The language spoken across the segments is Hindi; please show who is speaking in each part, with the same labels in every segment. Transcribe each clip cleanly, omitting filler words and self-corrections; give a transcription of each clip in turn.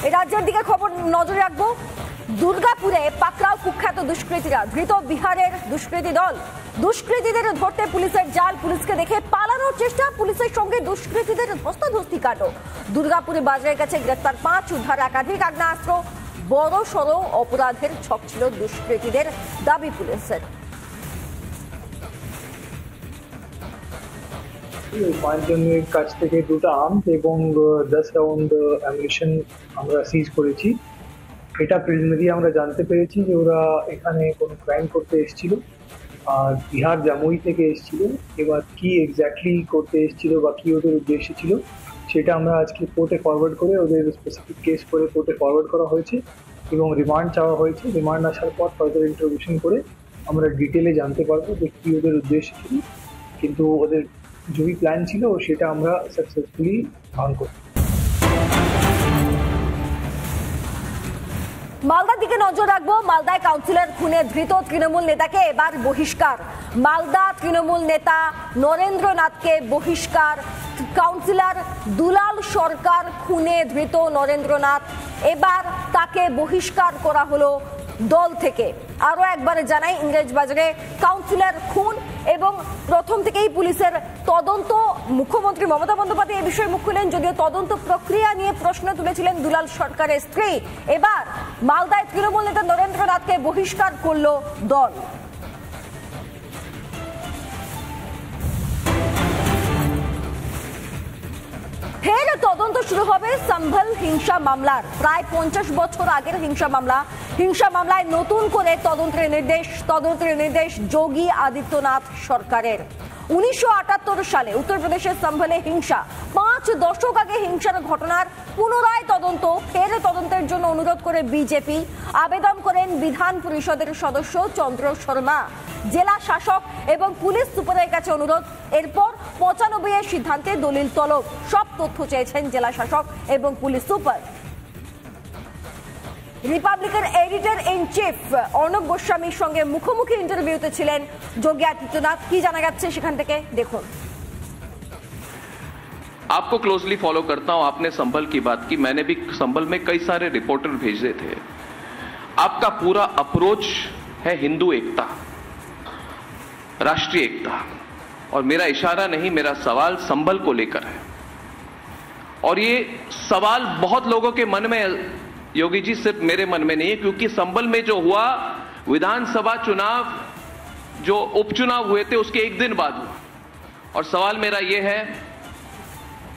Speaker 1: এই রাজ্যের দিকে খবর নজরে রাখবো। দুর্গাপুরে পাকড়াও কুখ্যাত দুষ্কৃতীরা ধৃত। বিহারের দুষ্কৃতী দল। দুষ্কৃতীদের ধরতে পুলিশের জাল, পুলিশকে দেখে পালানোর চেষ্টা, পুলিশের সঙ্গে দুষ্কৃতীদের ধস্তাধস্তি কাটো। দুর্গাপুরে বাজারের কাছে গ্রেফতার 5, উদ্ধার একাধিক আগ্নেয়াস্ত্র। বড় সড় অপরাধের ছক ছিল দুষ্কৃতীদের, দাবি পুলিশের।
Speaker 2: 5 জনের কাছ থেকে 2টা আর্মস এবং 10 রাউন্ড অ্যামিনিশন আমরা সিজ করেছি। এটা প্রিলিমিনারি আমরা জানতে পেরেছি যে ওরা এখানে কোনো ক্রাইম করতে এসেছিল আর বিহার জামুই থেকে এসেছিল। এবার কি এক্স্যাক্টলি করতে এসেছিল বা কি ওদের উদ্দেশ্য ছিল সেটা আমরা আজকে কোর্টে ফরওয়ার্ড করে ওদের স্পেসিফিক কেস করে কোর্টে ফরওয়ার্ড করা হয়েছে এবং রিমান্ড চাওয়া হয়েছে। রিমান্ড আসার পর ফার্দার ইন্টারোগেশন করে আমরা ডিটেলে জানতে পারবো যে কি ওদের উদ্দেশ্য ছিল, কিন্তু ওদের जो भी प्लान ছিল সেটা আমরা সাকসেসফুলি ভাঙ করি।
Speaker 1: মালদার দিকে নজর রাখবো। মালদায় কাউন্সিলর খুনে ধৃত তৃণমূল নেতাকে এবার বহিষ্কার। মালদা তৃণমূল নেতা নরেন্দ্রনাথকে বহিষ্কার। কাউন্সিলর দুলাল সরকার খুনে ধৃত নরেন্দ্রনাথ, এবার তাকে বহিষ্কার করা হলো দল থেকে। আরো একবার জানাই, ইংরেজবাজারে কাউন্সিলর খুন এবং প্রথম থেকেই পুলিশের তদন্ত। মুখ্যমন্ত্রী মমতা বন্দ্যোপাধ্যায় এই বিষয়ে মুখ খুললেন, যদিও তদন্ত প্রক্রিয়া নিয়ে প্রশ্ন তুলেছিলেন দুলাল সরকারের স্ত্রী। এবার মালদায় তৃণমূল নেতা নরেন্দ্রনাথকে বহিষ্কার করল দল। ফের তদন্ত শুরু হবে সম্ভল হিংসা মামলার। প্রায় 50 বছর আগের হিংসা মামলায় নতুন করে তদন্তের নির্দেশ যোগী আদিত্যনাথ সরকারের। 1978 সালে উত্তরপ্রদেশের সম্ভলে হিংসা, 5 দশক আগে হিংসার ঘটনার পুনরায় তদন্ত। ফের তদন্তের জন্য অনুরোধ করে বিজেপি। আবেদন করেন বিধান পরিষদের সদস্য চন্দ্র শর্মা। জেলা শাসক এবং পুলিশ সুপারের কাছে অনুরোধ। এরপর 95 এর সিদ্ধান্তে দলিল তলব। সব তথ্য চেয়েছেন জেলা শাসক এবং পুলিশ সুপার। রিপাবলিকের এডিটর ইন চিফ অর্ণব গোস্বামীর সঙ্গে মুখোমুখি ইন্টারভিউতে ছিলেন যোগী আদিত্যনাথ। কি জানা যাচ্ছে সেখান থেকে দেখুন।
Speaker 3: आपको क्लोजली फॉलो करता हूं। आपने संभल की बात की, मैंने भी संभल में कई सारे रिपोर्टर भेजे थे। आपका पूरा अप्रोच है हिंदू एकता, राष्ट्रीय एकता, और मेरा इशारा नहीं, मेरा सवाल संभल को लेकर है। और ये सवाल बहुत लोगों के मन में, योगी जी सिर्फ मेरे मन में नहीं है, क्योंकि संभल में जो हुआ विधानसभा चुनाव, जो उपचुनाव हुए थे उसके एक दिन बाद हुआ। और सवाल मेरा यह है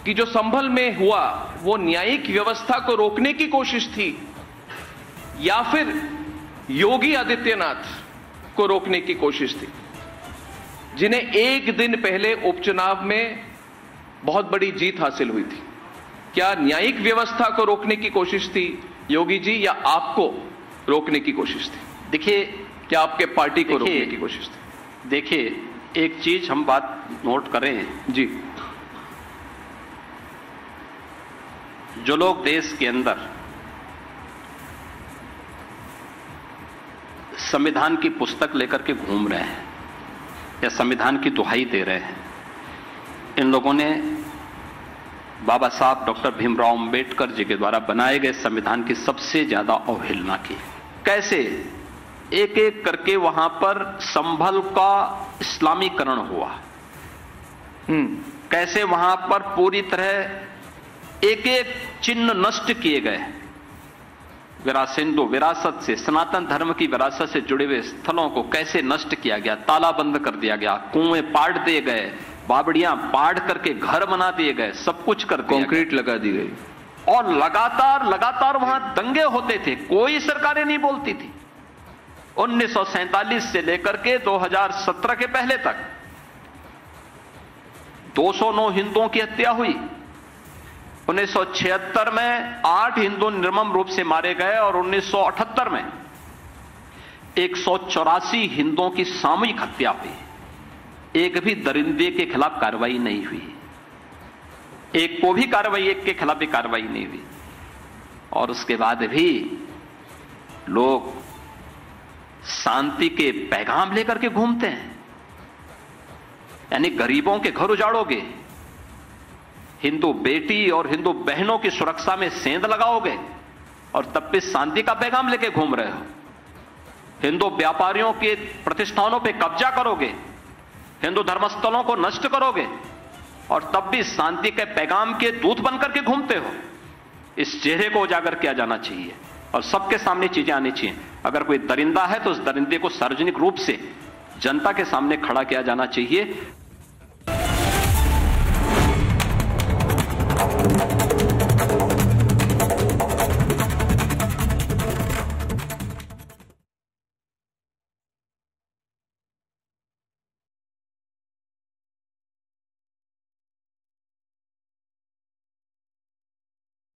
Speaker 3: कि जो संभल में हुआ वो न्यायिक व्यवस्था को रोकने की कोशिश थी या फिर योगी आदित्यनाथ को रोकने की कोशिश थी, जिन्हें एक दिन पहले उपचुनाव में बहुत बड़ी जीत हासिल हुई थी। क्या न्यायिक व्यवस्था को रोकने की कोशिश थी योगी जी, या आपको रोकने की कोशिश थी?
Speaker 4: देखिए,
Speaker 3: क्या आपके पार्टी को रोकने की कोशिश थी?
Speaker 4: देखिए, एक चीज हम बात नोट करें
Speaker 3: जी।
Speaker 4: जो लोग देश के अंदर संविधान की पुस्तक लेकर के घूम रहे हैं या संविधान की दुहाई दे रहे हैं, इन लोगों ने बाबा साहब डॉक्टर भीमराव अंबेडकर जी के द्वारा बनाए गए संविधान की सबसे ज्यादा अवहेलना की। कैसे एक एक करके वहां पर संभल का इस्लामीकरण हुआ, कैसे वहां पर पूरी तरह एक एक चिन्ह नष्ट किए गए। हिंदू विरासत से, सनातन धर्म की विरासत से जुड़े हुए स्थलों को कैसे नष्ट किया गया, तालाबंद कर दिया गया, कुएं पाट दिए गए, बावड़ियां पाड़ करके घर बना दिए गए, सब कुछ कर दिया,
Speaker 3: कंक्रीट लगा दी गई।
Speaker 4: और लगातार वहां दंगे होते थे, कोई सरकारें नहीं बोलती थी। 1947 से लेकर के 2017 के पहले तक 209 हिंदुओं की हत्या हुई। 1976 में 8 हिंदू निर्मम रूप से मारे गए और 1978 में 184 हिंदुओं की सामूहिक हत्या हुई। एक भी दरिंदे के खिलाफ कार्रवाई नहीं हुई, एक को भी कार्रवाई, एक के खिलाफ भी कार्रवाई नहीं हुई। और उसके बाद भी लोग शांति के पैगाम लेकर के घूमते हैं। यानी गरीबों के घर उजाड़ोगे, हिंदू बेटी और हिंदू बहनों की सुरक्षा में सेंध लगाओगे, और तब भी शांति का पैगाम लेके घूम रहे हो। हिंदू व्यापारियों के प्रतिष्ठानों पे कब्जा करोगे, हिंदू धर्मस्थलों को नष्ट करोगे और तब भी शांति के पैगाम के दूत बनकर के घूमते हो। इस चेहरे को उजागर किया जाना चाहिए और सबके सामने चीजें आनी चाहिए। अगर कोई दरिंदा है तो उस दरिंदे को सार्वजनिक रूप से जनता के सामने खड़ा किया जाना चाहिए।